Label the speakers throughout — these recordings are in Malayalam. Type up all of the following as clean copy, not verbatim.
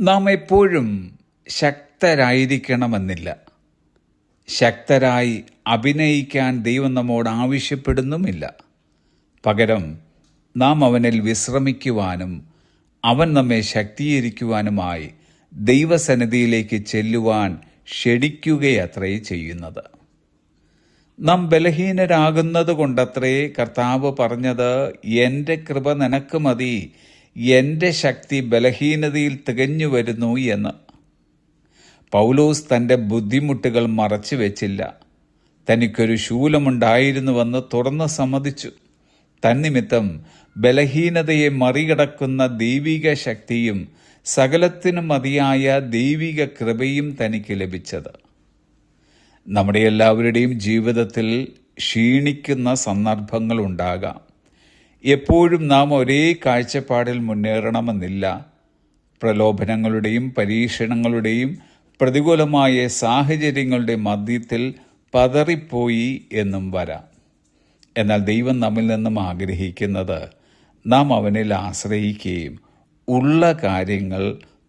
Speaker 1: നാം എപ്പോഴും ശക്തരായിരിക്കണമെന്നില്ല. ശക്തരായി അഭിനയിക്കാൻ ദൈവം നമ്മോട് ആവശ്യപ്പെടുന്നുമില്ല. പകരം നാം അവനിൽ വിശ്രമിക്കുവാനും അവൻ നമ്മെ ശക്തീകരിക്കുവാനുമായി ദൈവസന്നിധിയിലേക്ക് ചെല്ലുവാൻ ക്ഷണിക്കുകയത്രേ ചെയ്യുന്നത്. നാം ബലഹീനരാകുന്നത് കൊണ്ടത്രേ കർത്താവ് പറഞ്ഞത്, എൻ്റെ കൃപ നിനക്ക് മതി, എൻ്റെ ശക്തി ബലഹീനതയിൽ തികഞ്ഞു വരുന്നു എന്ന്. പൗലോസ് തൻ്റെ ബുദ്ധിമുട്ടുകൾ മറച്ചു വെച്ചില്ല. തനിക്കൊരു ശൂലമുണ്ടായിരുന്നുവെന്ന് തുറന്ന് സമ്മതിച്ചു. തന്നിമിത്തം ബലഹീനതയെ മറികടക്കുന്ന ദൈവിക ശക്തിയും സകലത്തിനും മതിയായ ദൈവിക കൃപയും തനിക്ക് ലഭിച്ചത്. നമ്മുടെ എല്ലാവരുടെയും ജീവിതത്തിൽ ക്ഷീണിക്കുന്ന സന്ദർഭങ്ങളുണ്ടാകാം. എപ്പോഴും നാം ഒരേ കാഴ്ചപ്പാടിൽ മുന്നേറണമെന്നില്ല. പ്രലോഭനങ്ങളുടെയും പരീക്ഷണങ്ങളുടെയും പ്രതികൂലമായ സാഹചര്യങ്ങളുടെ മധ്യത്തിൽ പതറിപ്പോയി എന്നും വരാം. എന്നാൽ ദൈവം നമ്മിൽ നിന്നും ആഗ്രഹിക്കുന്നത് നാം അവനിൽ ആശ്രയിക്കുകയും ഉള്ള കാര്യങ്ങൾ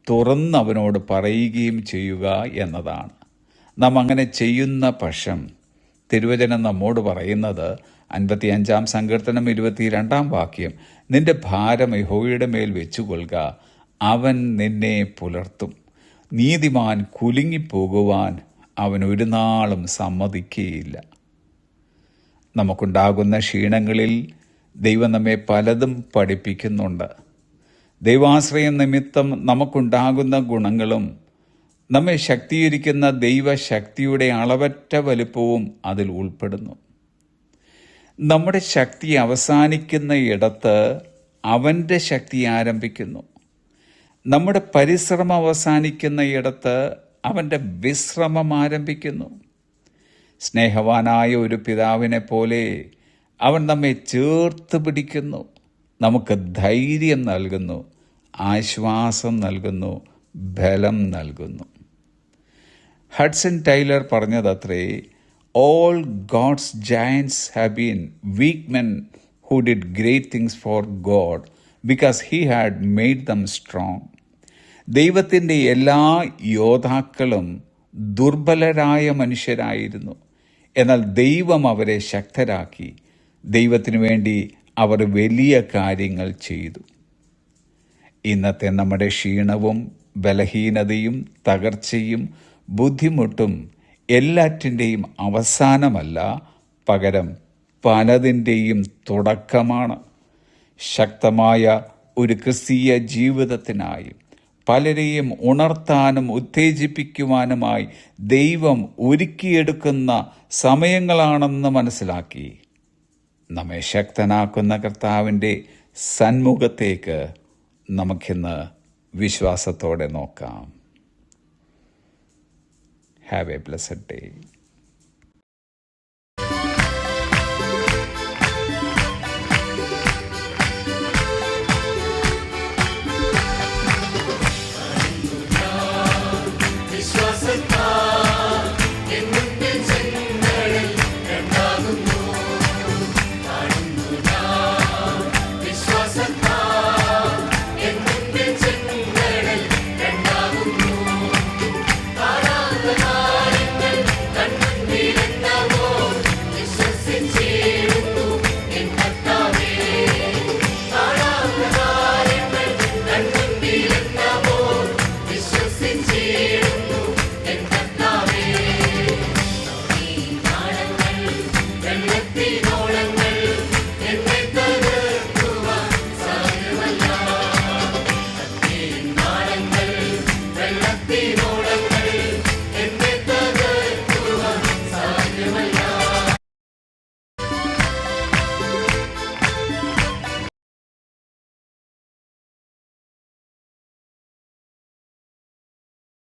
Speaker 1: തുറന്ന് അവനോട് പറയുകയും ചെയ്യുക എന്നതാണ്. നാം അങ്ങനെ ചെയ്യുന്ന പക്ഷം തിരുവചനം നമ്മോട് പറയുന്നത് 55-ാം സങ്കീർത്തനം 22-ാം വാക്യം, നിന്റെ ഭാരം യഹോവയുടെ മേൽ വെച്ചുകൊള്ളുക, അവൻ നിന്നെ പുലർത്തും. നീതിമാൻ കുലുങ്ങിപ്പോകുവാൻ അവൻ ഒരു നാളും സമ്മതിക്കുകയില്ല. നമുക്കുണ്ടാകുന്ന ക്ഷീണങ്ങളിൽ ദൈവം നമ്മെ പലതും പഠിപ്പിക്കുന്നുണ്ട്. ദൈവാശ്രയം നിമിത്തം നമുക്കുണ്ടാകുന്ന ഗുണങ്ങളും നമ്മെ ശക്തീകരിക്കുന്ന ദൈവശക്തിയുടെ അളവറ്റ വലുപ്പവും അതിൽ ഉൾപ്പെടുന്നു. നമ്മുടെ ശക്തി അവസാനിക്കുന്ന ഇടത്ത് അവൻ്റെ ശക്തി ആരംഭിക്കുന്നു. നമ്മുടെ പരിശ്രമം അവസാനിക്കുന്ന ഇടത്ത് അവൻ്റെ വിശ്രമം ആരംഭിക്കുന്നു. സ്നേഹവാനായ ഒരു പിതാവിനെ പോലെ അവൻ നമ്മെ ചേർത്ത് പിടിക്കുന്നു, നമുക്ക് ധൈര്യം നൽകുന്നു, ആശ്വാസം നൽകുന്നു, ബലം നൽകുന്നു. ഹഡ്സൺ ടൈലർ പറഞ്ഞതത്രേ, all God's giants have been weak men who did great things for God because he had made them strong. ദൈവത്തിൻ്റെ എല്ലാ യോദ്ധാക്കളും ദുർബലരായ മനുഷ്യരായിരുന്നു. എന്നാൽ ദൈവം അവരെ ശക്തരാക്കി. ദൈവത്തിനു വേണ്ടി അവർ വലിയ കാര്യങ്ങൾ ചെയ്തു. ഇന്നത്തെ നമ്മുടെ ക്ഷീണവും ബലഹീനതയും തകർച്ചയും ബുദ്ധിമുട്ടും എല്ലാറ്റിൻ്റെയും അവസാനമല്ല, പകരം പലതിൻ്റെയും തുടക്കമാണ്. ശക്തമായ ഒരു ക്രിസ്തീയ ജീവിതത്തിനായി പലരെയും ഉണർത്താനും ഉത്തേജിപ്പിക്കുവാനുമായി ദൈവം ഒരുക്കിയെടുക്കുന്ന സമയങ്ങളാണെന്ന് മനസ്സിലാക്കി നമ്മെ ശക്തനാക്കുന്ന കർത്താവിൻ്റെ സന്മുഖത്തേക്ക് നമുക്കിന്ന് വിശ്വാസത്തോടെ നോക്കാം. Have a blessed day.